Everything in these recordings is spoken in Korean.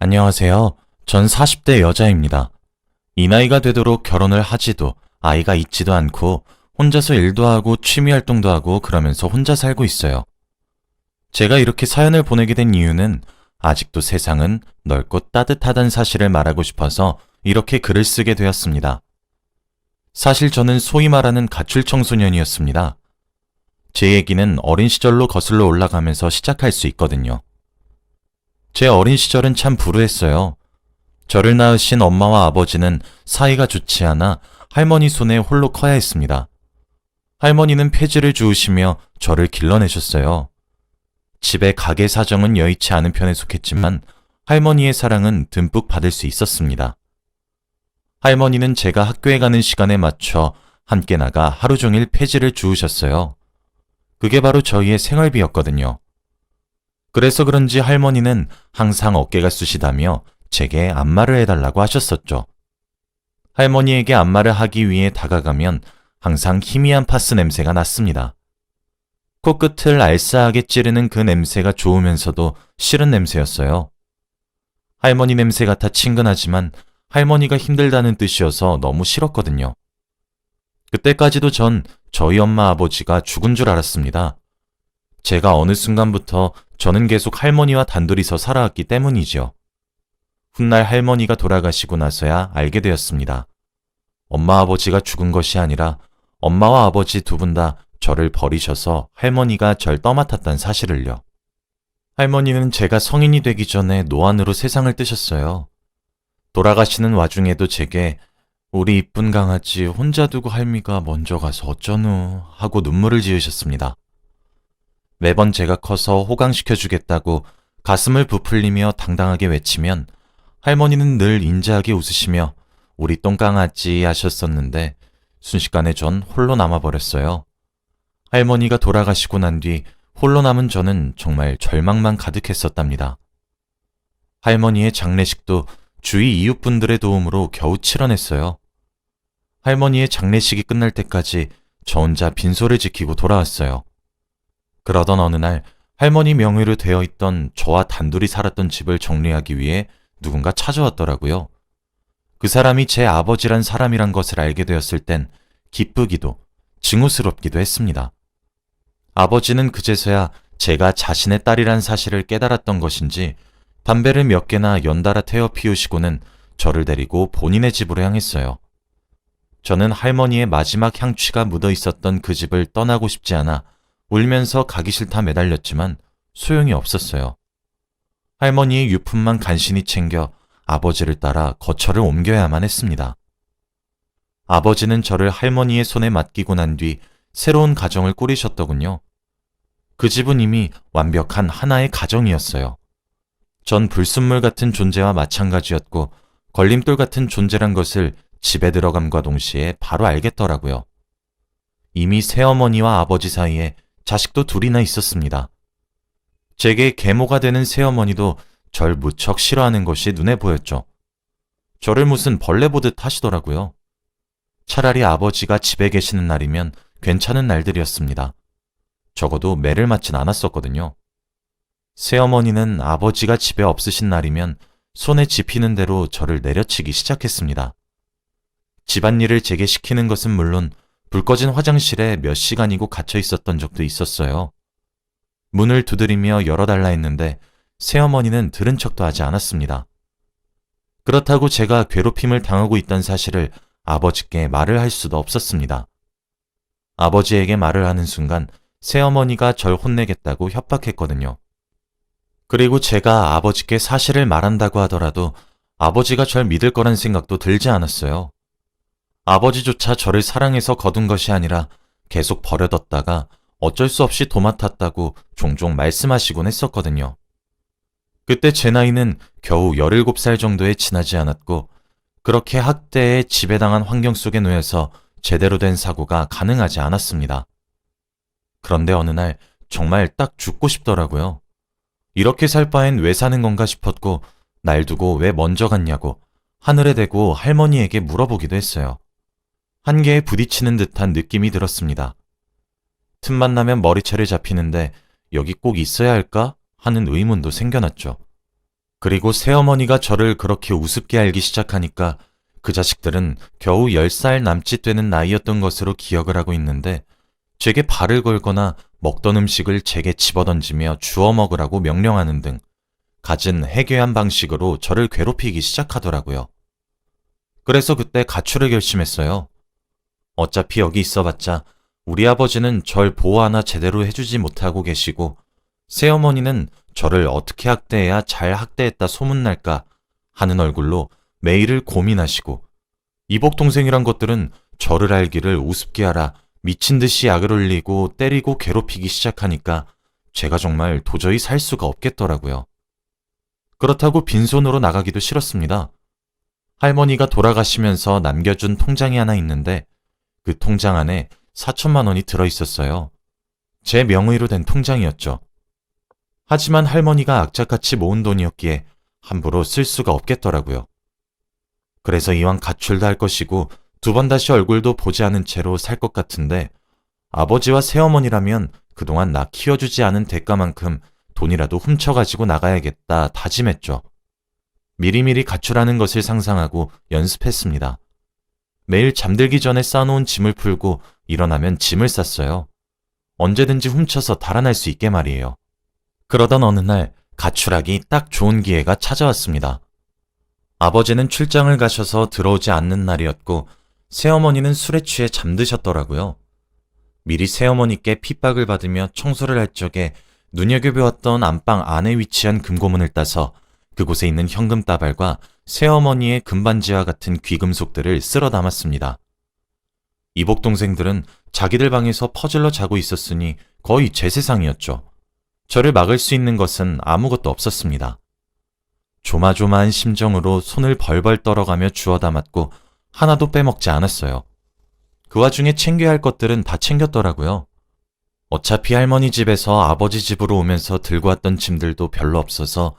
안녕하세요. 전 40대 여자입니다. 이 나이가 되도록 결혼을 하지도 아이가 있지도 않고 혼자서 일도 하고 취미 활동도 하고 그러면서 혼자 살고 있어요. 제가 이렇게 사연을 보내게 된 이유는 아직도 세상은 넓고 따뜻하다는 사실을 말하고 싶어서 이렇게 글을 쓰게 되었습니다. 사실 저는 소위 말하는 가출 청소년이었습니다. 제 얘기는 어린 시절로 거슬러 올라가면서 시작할 수 있거든요. 제 어린 시절은 참 불우했어요. 저를 낳으신 엄마와 아버지는 사이가 좋지 않아 할머니 손에 홀로 커야 했습니다. 할머니는 폐지를 주우시며 저를 길러내셨어요. 집의 가계 사정은 여의치 않은 편에 속했지만 할머니의 사랑은 듬뿍 받을 수 있었습니다. 할머니는 제가 학교에 가는 시간에 맞춰 함께 나가 하루 종일 폐지를 주우셨어요. 그게 바로 저희의 생활비였거든요. 그래서 그런지 할머니는 항상 어깨가 쑤시다며 제게 안마를 해달라고 하셨었죠. 할머니에게 안마를 하기 위해 다가가면 항상 희미한 파스 냄새가 났습니다. 코끝을 알싸하게 찌르는 그 냄새가 좋으면서도 싫은 냄새였어요. 할머니 냄새 같아 친근하지만 할머니가 힘들다는 뜻이어서 너무 싫었거든요. 그때까지도 전 저희 엄마 아버지가 죽은 줄 알았습니다. 제가 어느 순간부터 저는 계속 할머니와 단둘이서 살아왔기 때문이지요. 훗날 할머니가 돌아가시고 나서야 알게 되었습니다. 엄마 아버지가 죽은 것이 아니라 엄마와 아버지 두 분 다 저를 버리셔서 할머니가 절 떠맡았다는 사실을요. 할머니는 제가 성인이 되기 전에 노안으로 세상을 뜨셨어요. 돌아가시는 와중에도 제게 우리 이쁜 강아지 혼자 두고 할미가 먼저 가서 어쩌누 하고 눈물을 지으셨습니다. 매번 제가 커서 호강시켜주겠다고 가슴을 부풀리며 당당하게 외치면 할머니는 늘 인자하게 웃으시며 우리 똥강아지 하셨었는데 순식간에 전 홀로 남아버렸어요. 할머니가 돌아가시고 난 뒤 홀로 남은 저는 정말 절망만 가득했었답니다. 할머니의 장례식도 주위 이웃분들의 도움으로 겨우 치러냈어요. 할머니의 장례식이 끝날 때까지 저 혼자 빈소를 지키고 돌아왔어요. 그러던 어느 날 할머니 명의로 되어 있던 저와 단둘이 살았던 집을 정리하기 위해 누군가 찾아왔더라고요. 그 사람이 제 아버지란 사람이란 것을 알게 되었을 땐 기쁘기도 증오스럽기도 했습니다. 아버지는 그제서야 제가 자신의 딸이란 사실을 깨달았던 것인지 담배를 몇 개나 연달아 태워 피우시고는 저를 데리고 본인의 집으로 향했어요. 저는 할머니의 마지막 향취가 묻어 있었던 그 집을 떠나고 싶지 않아 울면서 가기 싫다 매달렸지만 소용이 없었어요. 할머니의 유품만 간신히 챙겨 아버지를 따라 거처를 옮겨야만 했습니다. 아버지는 저를 할머니의 손에 맡기고 난 뒤 새로운 가정을 꾸리셨더군요. 그 집은 이미 완벽한 하나의 가정이었어요. 전 불순물 같은 존재와 마찬가지였고 걸림돌 같은 존재란 것을 집에 들어감과 동시에 바로 알겠더라고요. 이미 새어머니와 아버지 사이에 자식도 둘이나 있었습니다. 제게 계모가 되는 새어머니도 절 무척 싫어하는 것이 눈에 보였죠. 저를 무슨 벌레 보듯 하시더라고요. 차라리 아버지가 집에 계시는 날이면 괜찮은 날들이었습니다. 적어도 매를 맞진 않았었거든요. 새어머니는 아버지가 집에 없으신 날이면 손에 집히는 대로 저를 내려치기 시작했습니다. 집안일을 제게 시키는 것은 물론 불 꺼진 화장실에 몇 시간이고 갇혀 있었던 적도 있었어요. 문을 두드리며 열어달라 했는데 새어머니는 들은 척도 하지 않았습니다. 그렇다고 제가 괴롭힘을 당하고 있다는 사실을 아버지께 말을 할 수도 없었습니다. 아버지에게 말을 하는 순간 새어머니가 절 혼내겠다고 협박했거든요. 그리고 제가 아버지께 사실을 말한다고 하더라도 아버지가 절 믿을 거란 생각도 들지 않았어요. 아버지조차 저를 사랑해서 거둔 것이 아니라 계속 버려뒀다가 어쩔 수 없이 도맡았다고 종종 말씀하시곤 했었거든요. 그때 제 나이는 겨우 17살 정도에 지나지 않았고 그렇게 학대에 지배당한 환경 속에 놓여서 제대로 된 사고가 가능하지 않았습니다. 그런데 어느 날 정말 딱 죽고 싶더라고요. 이렇게 살 바엔 왜 사는 건가 싶었고 날 두고 왜 먼저 갔냐고 하늘에 대고 할머니에게 물어보기도 했어요. 한계에 부딪히는 듯한 느낌이 들었습니다. 틈만 나면 머리채를 잡히는데 여기 꼭 있어야 할까 하는 의문도 생겨났죠. 그리고 새어머니가 저를 그렇게 우습게 알기 시작하니까 그 자식들은 겨우 10살 남짓 되는 나이였던 것으로 기억을 하고 있는데 제게 발을 걸거나 먹던 음식을 제게 집어던지며 주워 먹으라고 명령하는 등 갖은 해괴한 방식으로 저를 괴롭히기 시작하더라고요. 그래서 그때 가출을 결심했어요. 어차피 여기 있어봤자 우리 아버지는 절 보호 하나 제대로 해주지 못하고 계시고 새어머니는 저를 어떻게 학대해야 잘 학대했다 소문날까 하는 얼굴로 매일을 고민하시고 이복 동생이란 것들은 저를 알기를 우습게 하라 미친 듯이 약을 올리고 때리고 괴롭히기 시작하니까 제가 정말 도저히 살 수가 없겠더라고요. 그렇다고 빈손으로 나가기도 싫었습니다. 할머니가 돌아가시면서 남겨준 통장이 하나 있는데 그 통장 안에 4천만 원이 들어있었어요. 제 명의로 된 통장이었죠. 하지만 할머니가 악착같이 모은 돈이었기에 함부로 쓸 수가 없겠더라고요. 그래서 이왕 가출도 할 것이고 2번 다시 얼굴도 보지 않은 채로 살 것 같은데 아버지와 새어머니라면 그동안 나 키워주지 않은 대가만큼 돈이라도 훔쳐가지고 나가야겠다 다짐했죠. 미리미리 가출하는 것을 상상하고 연습했습니다. 매일 잠들기 전에 쌓아놓은 짐을 풀고 일어나면 짐을 쌌어요. 언제든지 훔쳐서 달아날 수 있게 말이에요. 그러던 어느 날 가출하기 딱 좋은 기회가 찾아왔습니다. 아버지는 출장을 가셔서 들어오지 않는 날이었고 새어머니는 술에 취해 잠드셨더라고요. 미리 새어머니께 핍박을 받으며 청소를 할 적에 눈여겨보았던 안방 안에 위치한 금고문을 따서 그곳에 있는 현금 따발과 새어머니의 금반지와 같은 귀금속들을 쓸어 담았습니다. 이복 동생들은 자기들 방에서 퍼즐러 자고 있었으니 거의 제 세상이었죠. 저를 막을 수 있는 것은 아무것도 없었습니다. 조마조마한 심정으로 손을 벌벌 떨어가며 주워 담았고 하나도 빼먹지 않았어요. 그 와중에 챙겨야 할 것들은 다 챙겼더라고요. 어차피 할머니 집에서 아버지 집으로 오면서 들고 왔던 짐들도 별로 없어서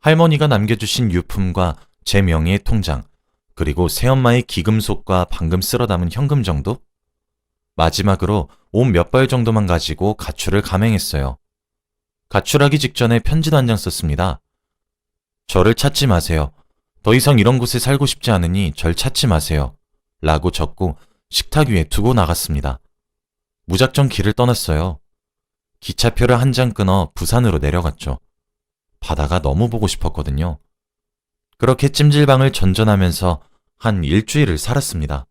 할머니가 남겨주신 유품과 제 명의의 통장, 그리고 새엄마의 기금속과 방금 쓸어 담은 현금 정도? 마지막으로 옷 몇 벌 정도만 가지고 가출을 감행했어요. 가출하기 직전에 편지도 한 장 썼습니다. 저를 찾지 마세요. 더 이상 이런 곳에 살고 싶지 않으니 절 찾지 마세요. 라고 적고 식탁 위에 두고 나갔습니다. 무작정 길을 떠났어요. 기차표를 한 장 끊어 부산으로 내려갔죠. 바다가 너무 보고 싶었거든요. 그렇게 찜질방을 전전하면서 한 일주일을 살았습니다.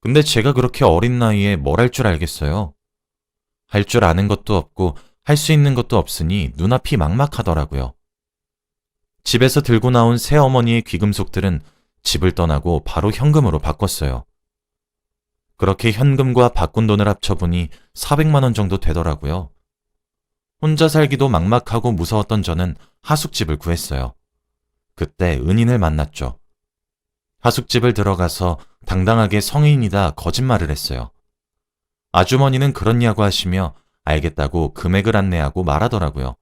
근데 제가 그렇게 어린 나이에 뭘 할 줄 알겠어요? 할 줄 아는 것도 없고 할 수 있는 것도 없으니 눈앞이 막막하더라고요. 집에서 들고 나온 새어머니의 귀금속들은 집을 떠나고 바로 현금으로 바꿨어요. 그렇게 현금과 바꾼 돈을 합쳐보니 400만 원 정도 되더라고요. 혼자 살기도 막막하고 무서웠던 저는 하숙집을 구했어요. 그때 은인을 만났죠. 하숙집을 들어가서 당당하게 성인이다 거짓말을 했어요. 아주머니는 그렇냐고 하시며 알겠다고 금액을 안내하고 말하더라고요.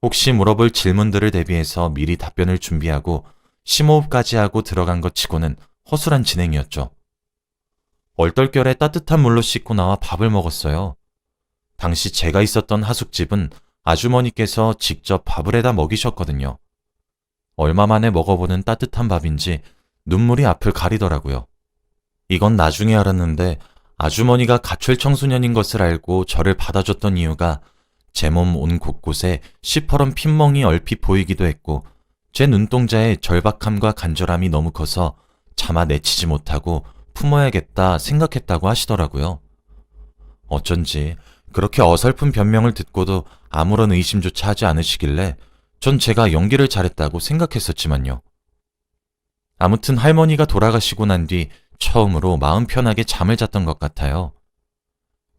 혹시 물어볼 질문들을 대비해서 미리 답변을 준비하고 심호흡까지 하고 들어간 것 치고는 허술한 진행이었죠. 얼떨결에 따뜻한 물로 씻고 나와 밥을 먹었어요. 당시 제가 있었던 하숙집은 아주머니께서 직접 밥을 해다 먹이셨거든요. 얼마 만에 먹어보는 따뜻한 밥인지 눈물이 앞을 가리더라고요. 이건 나중에 알았는데 아주머니가 가출 청소년인 것을 알고 저를 받아줬던 이유가 제 몸 온 곳곳에 시퍼런 핏멍이 얼핏 보이기도 했고 제 눈동자의 절박함과 간절함이 너무 커서 차마 내치지 못하고 품어야겠다 생각했다고 하시더라고요. 어쩐지 그렇게 어설픈 변명을 듣고도 아무런 의심조차 하지 않으시길래 전 제가 연기를 잘했다고 생각했었지만요. 아무튼 할머니가 돌아가시고 난 뒤 처음으로 마음 편하게 잠을 잤던 것 같아요.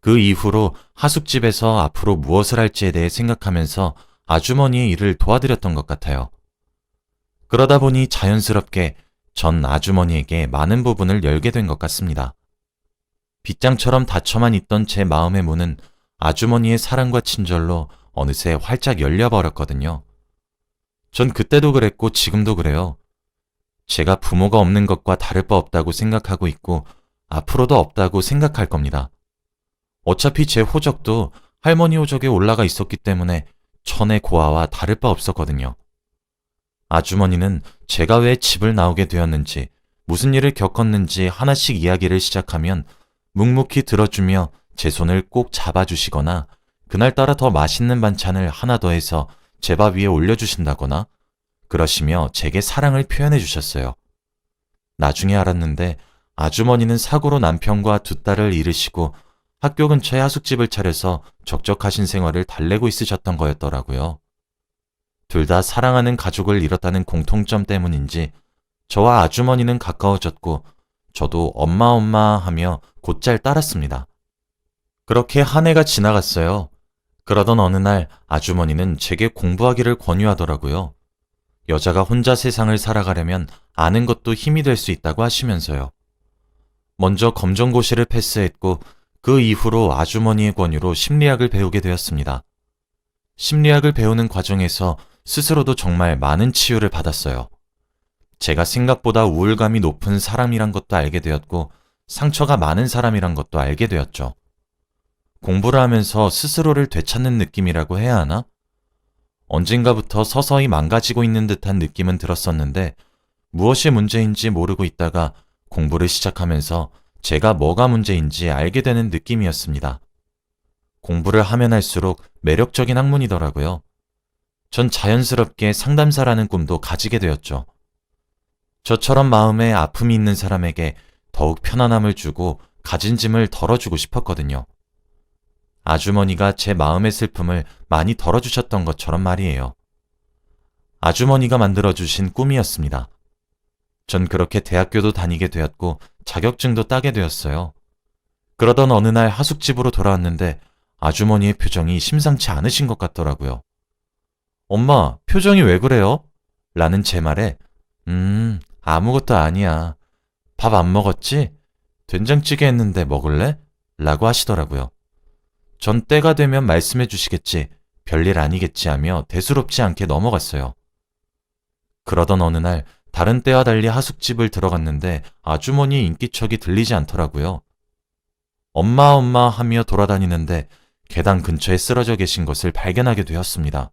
그 이후로 하숙집에서 앞으로 무엇을 할지에 대해 생각하면서 아주머니의 일을 도와드렸던 것 같아요. 그러다 보니 자연스럽게 전 아주머니에게 많은 부분을 열게 된 것 같습니다. 빗장처럼 닫혀만 있던 제 마음의 문은 아주머니의 사랑과 친절로 어느새 활짝 열려버렸거든요. 전 그때도 그랬고 지금도 그래요. 제가 부모가 없는 것과 다를 바 없다고 생각하고 있고 앞으로도 없다고 생각할 겁니다. 어차피 제 호적도 할머니 호적에 올라가 있었기 때문에 천의 고아와 다를 바 없었거든요. 아주머니는 제가 왜 집을 나오게 되었는지, 무슨 일을 겪었는지 하나씩 이야기를 시작하면 묵묵히 들어주며 제 손을 꼭 잡아주시거나 그날따라 더 맛있는 반찬을 하나 더해서 제 밥 위에 올려주신다거나 그러시며 제게 사랑을 표현해 주셨어요. 나중에 알았는데 아주머니는 사고로 남편과 두 딸을 잃으시고 학교 근처에 하숙집을 차려서 적적하신 생활을 달래고 있으셨던 거였더라고요. 둘 다 사랑하는 가족을 잃었다는 공통점 때문인지 저와 아주머니는 가까워졌고 저도 엄마 하며 곧잘 따랐습니다. 그렇게 한 해가 지나갔어요. 그러던 어느 날 아주머니는 제게 공부하기를 권유하더라고요. 여자가 혼자 세상을 살아가려면 아는 것도 힘이 될 수 있다고 하시면서요. 먼저 검정고시를 패스했고 그 이후로 아주머니의 권유로 심리학을 배우게 되었습니다. 심리학을 배우는 과정에서 스스로도 정말 많은 치유를 받았어요. 제가 생각보다 우울감이 높은 사람이란 것도 알게 되었고 상처가 많은 사람이란 것도 알게 되었죠. 공부를 하면서 스스로를 되찾는 느낌이라고 해야 하나? 언젠가부터 서서히 망가지고 있는 듯한 느낌은 들었었는데 무엇이 문제인지 모르고 있다가 공부를 시작하면서 제가 뭐가 문제인지 알게 되는 느낌이었습니다. 공부를 하면 할수록 매력적인 학문이더라고요. 전 자연스럽게 상담사라는 꿈도 가지게 되었죠. 저처럼 마음에 아픔이 있는 사람에게 더욱 편안함을 주고 가진 짐을 덜어주고 싶었거든요. 아주머니가 제 마음의 슬픔을 많이 덜어주셨던 것처럼 말이에요. 아주머니가 만들어주신 꿈이었습니다. 전 그렇게 대학교도 다니게 되었고 자격증도 따게 되었어요. 그러던 어느 날 하숙집으로 돌아왔는데 아주머니의 표정이 심상치 않으신 것 같더라고요. 엄마, 표정이 왜 그래요? 라는 제 말에 아무것도 아니야. 밥 안 먹었지? 된장찌개 했는데 먹을래? 라고 하시더라고요. 전 때가 되면 말씀해 주시겠지, 별일 아니겠지 하며 대수롭지 않게 넘어갔어요. 그러던 어느 날 다른 때와 달리 하숙집을 들어갔는데 아주머니의 인기척이 들리지 않더라고요. 엄마 하며 돌아다니는데 계단 근처에 쓰러져 계신 것을 발견하게 되었습니다.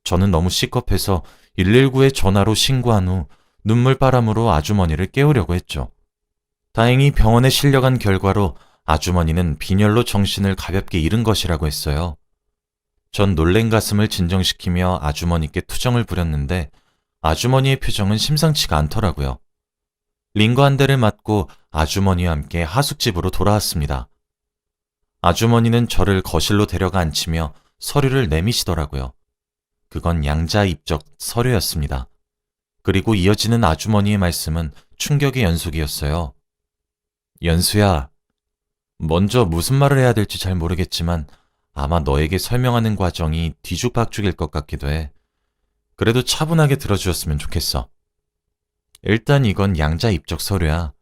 저는 너무 시겁해서 119에 전화로 신고한 후 눈물바람으로 아주머니를 깨우려고 했죠. 다행히 병원에 실려간 결과로 아주머니는 빈혈로 정신을 가볍게 잃은 것이라고 했어요. 전 놀란 가슴을 진정시키며 아주머니께 투정을 부렸는데 아주머니의 표정은 심상치가 않더라고요. 링거 한 대를 맞고 아주머니와 함께 하숙집으로 돌아왔습니다. 아주머니는 저를 거실로 데려가 앉히며 서류를 내미시더라고요. 그건 양자 입적 서류였습니다. 그리고 이어지는 아주머니의 말씀은 충격의 연속이었어요. 연수야, 먼저 무슨 말을 해야 될지 잘 모르겠지만 아마 너에게 설명하는 과정이 뒤죽박죽일 것 같기도 해. 그래도 차분하게 들어주었으면 좋겠어. 일단 이건 양자 입적 서류야.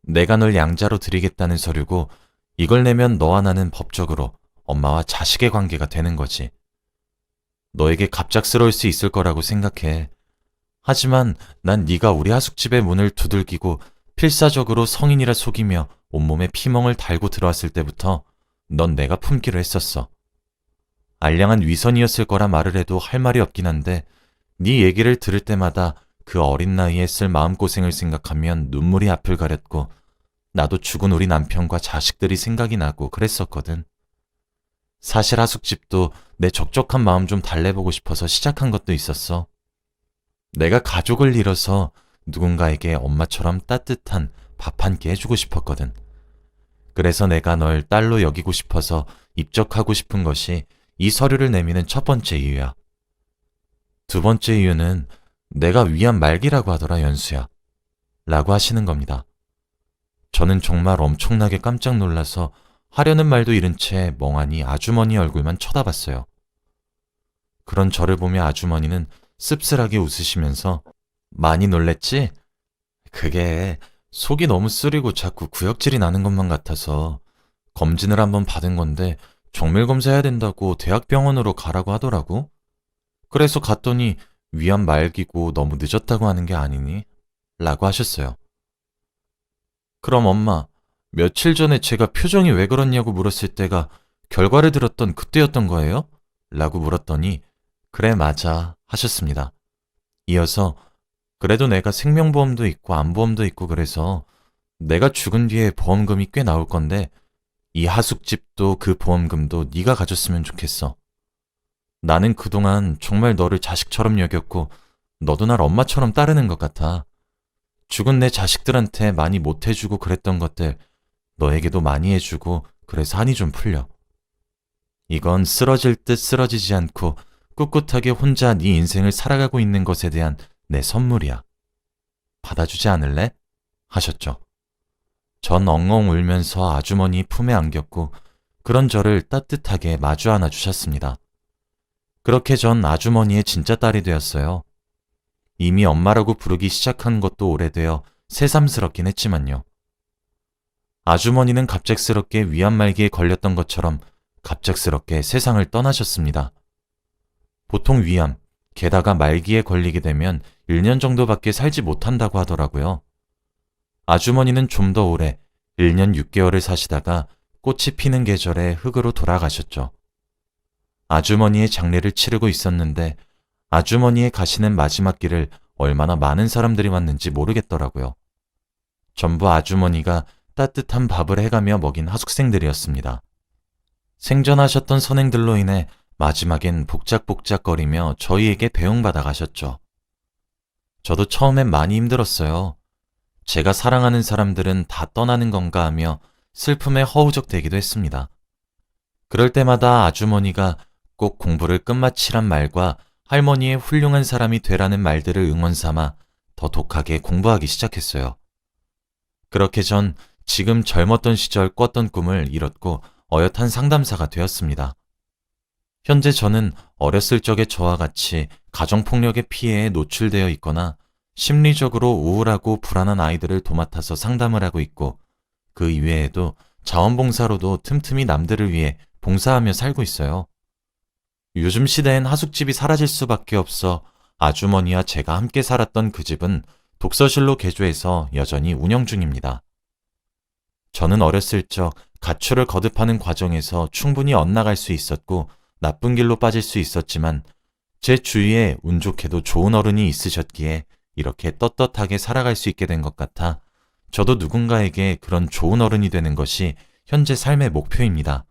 내가 널 양자로 들이겠다는 서류고 이걸 내면 너와 나는 법적으로 엄마와 자식의 관계가 되는 거지. 너에게 갑작스러울 수 있을 거라고 생각해. 하지만 난 네가 우리 하숙집의 문을 두들기고 필사적으로 성인이라 속이며 온몸에 피멍을 달고 들어왔을 때부터 넌 내가 품기로 했었어. 알량한 위선이었을 거라 말을 해도 할 말이 없긴 한데 네 얘기를 들을 때마다 그 어린 나이에 쓸 마음고생을 생각하면 눈물이 앞을 가렸고 나도 죽은 우리 남편과 자식들이 생각이 나고 그랬었거든. 사실 하숙집도 내 적적한 마음 좀 달래보고 싶어서 시작한 것도 있었어. 내가 가족을 잃어서 누군가에게 엄마처럼 따뜻한 밥 한 끼 해주고 싶었거든. 그래서 내가 널 딸로 여기고 싶어서 입적하고 싶은 것이 이 서류를 내미는 첫 번째 이유야. 두 번째 이유는 내가 위안 말기라고 하더라, 연수야. 라고 하시는 겁니다. 저는 정말 엄청나게 깜짝 놀라서 하려는 말도 잃은 채 멍하니 아주머니 얼굴만 쳐다봤어요. 그런 저를 보며 아주머니는 씁쓸하게 웃으시면서 많이 놀랬지? 그게 속이 너무 쓰리고 자꾸 구역질이 나는 것만 같아서 검진을 한번 받은 건데 정밀검사해야 된다고 대학병원으로 가라고 하더라고. 그래서 갔더니 위안 말기고 너무 늦었다고 하는 게 아니니? 라고 하셨어요. 그럼 엄마, 며칠 전에 제가 표정이 왜 그렇냐고 물었을 때가 결과를 들었던 그때였던 거예요? 라고 물었더니 그래 맞아 하셨습니다. 이어서 그래도 내가 생명보험도 있고 암보험도 있고 그래서 내가 죽은 뒤에 보험금이 꽤 나올 건데 이 하숙집도 그 보험금도 네가 가졌으면 좋겠어. 나는 그동안 정말 너를 자식처럼 여겼고 너도 날 엄마처럼 따르는 것 같아. 죽은 내 자식들한테 많이 못해주고 그랬던 것들 너에게도 많이 해주고 그래서 한이 좀 풀려. 이건 쓰러질 듯 쓰러지지 않고 꿋꿋하게 혼자 네 인생을 살아가고 있는 것에 대한 내 선물이야. 받아주지 않을래? 하셨죠. 전 엉엉 울면서 아주머니 품에 안겼고 그런 저를 따뜻하게 마주 안아 주셨습니다. 그렇게 전 아주머니의 진짜 딸이 되었어요. 이미 엄마라고 부르기 시작한 것도 오래되어 새삼스럽긴 했지만요. 아주머니는 갑작스럽게 위암말기에 걸렸던 것처럼 갑작스럽게 세상을 떠나셨습니다. 보통 위암, 게다가 말기에 걸리게 되면 1년 정도밖에 살지 못한다고 하더라고요. 아주머니는 좀 더 오래 1년 6개월을 사시다가 꽃이 피는 계절에 흙으로 돌아가셨죠. 아주머니의 장례를 치르고 있었는데 아주머니의 가시는 마지막 길을 얼마나 많은 사람들이 왔는지 모르겠더라고요. 전부 아주머니가 따뜻한 밥을 해가며 먹인 하숙생들이었습니다. 생전하셨던 선행들로 인해 마지막엔 복작복작거리며 저희에게 배웅받아 가셨죠. 저도 처음엔 많이 힘들었어요. 제가 사랑하는 사람들은 다 떠나는 건가 하며 슬픔에 허우적대기도 했습니다. 그럴 때마다 아주머니가 꼭 공부를 끝마치란 말과 할머니의 훌륭한 사람이 되라는 말들을 응원 삼아 더 독하게 공부하기 시작했어요. 그렇게 전 지금 젊었던 시절 꿨던 꿈을 이뤘고 어엿한 상담사가 되었습니다. 현재 저는 어렸을 적의 저와 같이 가정폭력의 피해에 노출되어 있거나 심리적으로 우울하고 불안한 아이들을 도맡아서 상담을 하고 있고 그 이외에도 자원봉사로도 틈틈이 남들을 위해 봉사하며 살고 있어요. 요즘 시대엔 하숙집이 사라질 수밖에 없어 아주머니와 제가 함께 살았던 그 집은 독서실로 개조해서 여전히 운영 중입니다. 저는 어렸을 적 가출을 거듭하는 과정에서 충분히 엇나갈 수 있었고 나쁜 길로 빠질 수 있었지만 제 주위에 운 좋게도 좋은 어른이 있으셨기에 이렇게 떳떳하게 살아갈 수 있게 된 것 같아 저도 누군가에게 그런 좋은 어른이 되는 것이 현재 삶의 목표입니다.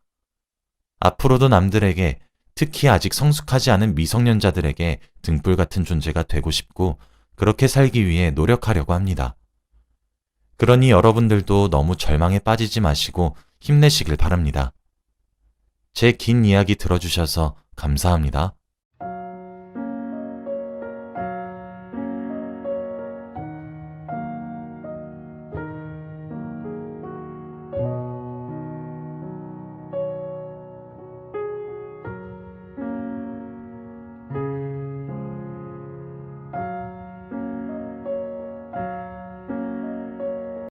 앞으로도 남들에게 특히 아직 성숙하지 않은 미성년자들에게 등불 같은 존재가 되고 싶고 그렇게 살기 위해 노력하려고 합니다. 그러니 여러분들도 너무 절망에 빠지지 마시고 힘내시길 바랍니다. 제 긴 이야기 들어주셔서 감사합니다.